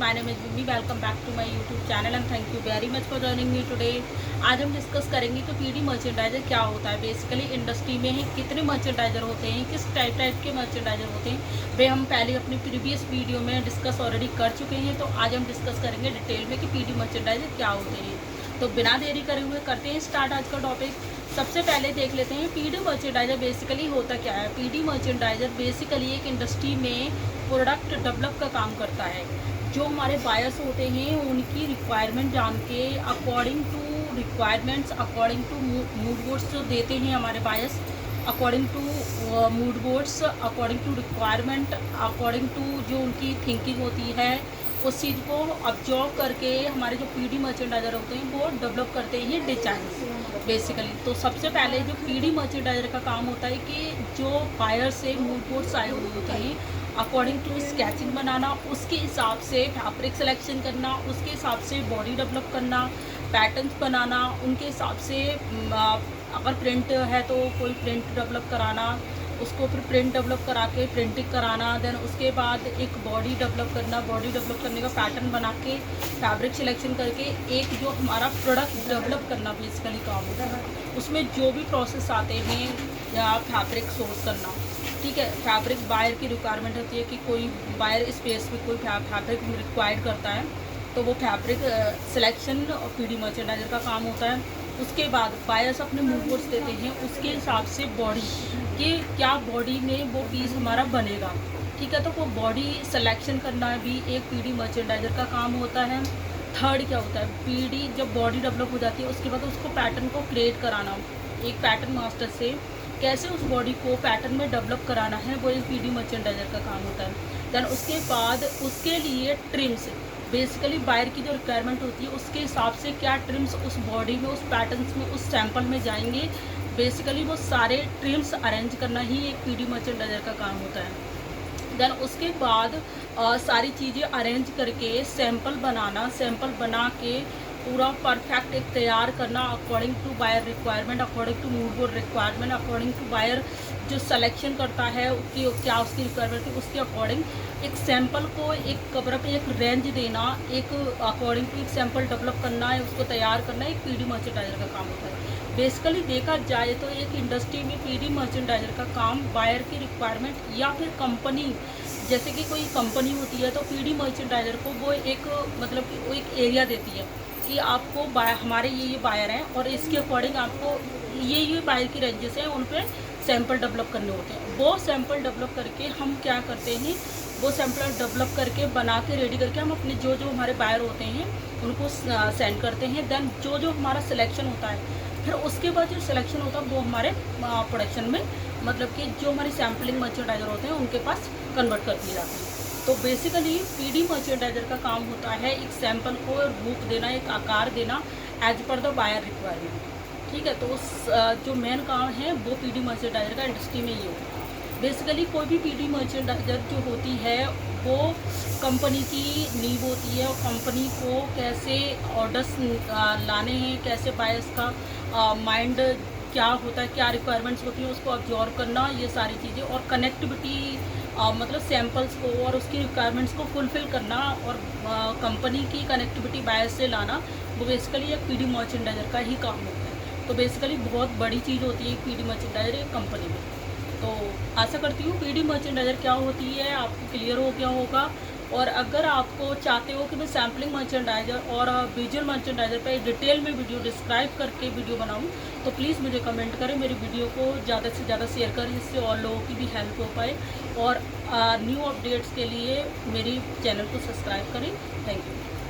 My name is Mimi. Welcome back to my YouTube channel and thank you very much for joining me today. आज हम discuss करेंगे कि PD merchandiser क्या होता है। बेसिकली इंडस्ट्री में ही कितने मर्चेंडाइजर होते हैं, किस टाइप के मर्चेंडाइजर होते हैं, वे हम पहले अपनी प्रीवियस वीडियो में डिस्कस ऑलरेडी कर चुके हैं। तो आज हम डिस्कस करेंगे डिटेल में कि पीडी मर्चेंडाइजर क्या होते हैं। तो बिना देरी करे हुए करते हैं स्टार्ट आज का टॉपिक। सबसे पहले देख लेते हैं पीडी मर्चेंडाइजर बेसिकली होता क्या है। पीडी मर्चेंडाइजर बेसिकली एक इंडस्ट्री में प्रोडक्ट डेवलप का काम करता है। जो हमारे बायर्स होते हैं उनकी रिक्वायरमेंट जान के according to requirements, according to mood boards जो देते हैं हमारे buyers, according to mood boards, according to requirement, according to जो उनकी थिंकिंग होती है, उस चीज़ को ऑब्जर्व करके हमारे जो पीडी मर्चेंडाइजर होते हैं वो डेवलप करते हैं डिजाइन बेसिकली। तो सबसे पहले जो पीडी मर्चेंडाइजर का काम होता है कि जो बायर से मूड बोर्ड्स आए हुए होते हैं अकॉर्डिंग टू स्केचिंग बनाना, उसके हिसाब से फैब्रिक सिलेक्शन करना, उसके हिसाब से बॉडी डेवलप करना, पैटर्न्स बनाना, उनके हिसाब से अगर प्रिंट है तो कोई प्रिंट डेवलप कराना, उसको फिर प्रिंट डेवलप करा के प्रिंटिंग कराना, देन उसके बाद एक बॉडी डेवलप करना, बॉडी डेवलप करने का पैटर्न बना के फैब्रिक सिलेक्शन करके एक जो हमारा प्रोडक्ट डेवलप करना बेसिकली काम होता है। उसमें जो भी प्रोसेस आते हैं या फैब्रिक सोर्स करना, ठीक है। फैब्रिक बायर की रिक्वायरमेंट होती है कि कोई बायर स्पेस में कोई फैब्रिक रिक्वायर्ड करता है तो वो फैब्रिक सिलेक्शन और पीडी मर्चेंडाइजर का काम होता है। उसके बाद बायर्स अपने मूड बोर्ड्स देते हैं, उसके हिसाब से बॉडी कि क्या बॉडी में वो पीस हमारा बनेगा, ठीक है। तो वो बॉडी सिलेक्शन करना भी एक पीडी मर्चेंडाइजर का काम होता है। थर्ड क्या होता है, पीडी जब बॉडी डेवलप हो जाती है उसके बाद उसको पैटर्न को क्रिएट कराना, एक पैटर्न मास्टर से कैसे उस बॉडी को पैटर्न में डेवलप कराना है, वो एक पीडी मर्चेंडाइजर का काम होता है। देन उसके बाद उसके लिए ट्रिम्स, बेसिकली बायर की जो रिक्वायरमेंट होती है उसके हिसाब से क्या ट्रिम्स उस बॉडी में, उस पैटर्न्स में, उस सैंपल में जाएंगे, बेसिकली वो सारे ट्रिम्स अरेंज करना ही एक पीडी मर्चेंडाइजर का काम होता है। देन उसके बाद सारी चीज़ें अरेंज करके सैंपल बनाना, सैंपल बना के पूरा परफेक्ट एक तैयार करना according to buyer requirement, according to mood board requirement, according to buyer जो सिलेक्शन करता है उसकी क्या उसकी रिक्वायरमेंट है उसके अकॉर्डिंग एक सैंपल को एक कवर पे एक रेंज देना, एक अकॉर्डिंग टू एक सैंपल डेवलप करना है, उसको तैयार करना एक पीडी मर्चेंडाइजर का काम होता है। बेसिकली देखा जाए तो एक इंडस्ट्री में पीडी मर्चेंडाइजर का काम बायर की रिक्वायरमेंट या फिर कंपनी, जैसे कि कोई कंपनी होती है तो पीडी मर्चेंडाइजर को वो एक मतलब कि वो एक एरिया देती है कि आपको हमारे ये बायर हैं और इसके अकॉर्डिंग आपको ये बायर की रेंजेस हैं, उन पर सैंपल डेवलप करने होते हैं। वो सैंपल डेवलप करके हम क्या करते हैं, वो सैंपल डेवलप करके बना के रेडी करके हम अपने जो हमारे बायर होते हैं उनको सेंड करते हैं। देन जो हमारा सिलेक्शन होता है, फिर उसके बाद जो सिलेक्शन होता है वो हमारे प्रोडक्शन में, मतलब कि जो हमारे सैम्पलिंग मर्चेंडाइजर होते हैं उनके पास कन्वर्ट कर दिए जाते हैं। तो बेसिकली पीडी मर्चेंडाइजर का काम होता है एक सैंपल को रूप देना, एक आकार देना as per the buyer requirement, ठीक है। तो उस जो मेन काम है वो पीडी मर्चेंडाइजर का इंडस्ट्री में ये होता है। बेसिकली कोई भी पीडी मर्चेंडाइजर जो होती है वो कंपनी की नींव होती है और कंपनी को कैसे ऑर्डर्स लाने हैं, कैसे बायर्स का माइंड क्या होता है, क्या रिक्वायरमेंट्स होती हैं उसको ऑब्जर्व करना, ये सारी चीज़ें, और कनेक्टिविटी मतलब सैम्पल्स को और उसकी रिक्वायरमेंट्स को फुलफ़िल करना और कंपनी की कनेक्टिविटी बायर्स से लाना, वो बेसिकली एक पीडी मर्चेंडाइजर का ही काम होता है। तो बेसिकली बहुत बड़ी चीज़ होती है पीडी मर्चेंडाइजर एक कंपनी में। तो आशा करती हूँ पीडी मर्चेंडाइजर क्या होती है आपको क्लियर हो गया होगा। और अगर आपको चाहते हो कि मैं सैम्पलिंग मर्चेंडाइजर और विजुअल मर्चेंडाइजर पे डिटेल में वीडियो डिस्क्राइब करके वीडियो बनाऊँ तो प्लीज़ मुझे कमेंट करें, मेरी वीडियो को ज़्यादा से ज़्यादा शेयर करें जिससे और लोगों की भी हेल्प हो पाए। और न्यू अपडेट्स के लिए मेरी चैनल को सब्सक्राइब करें। Thank you.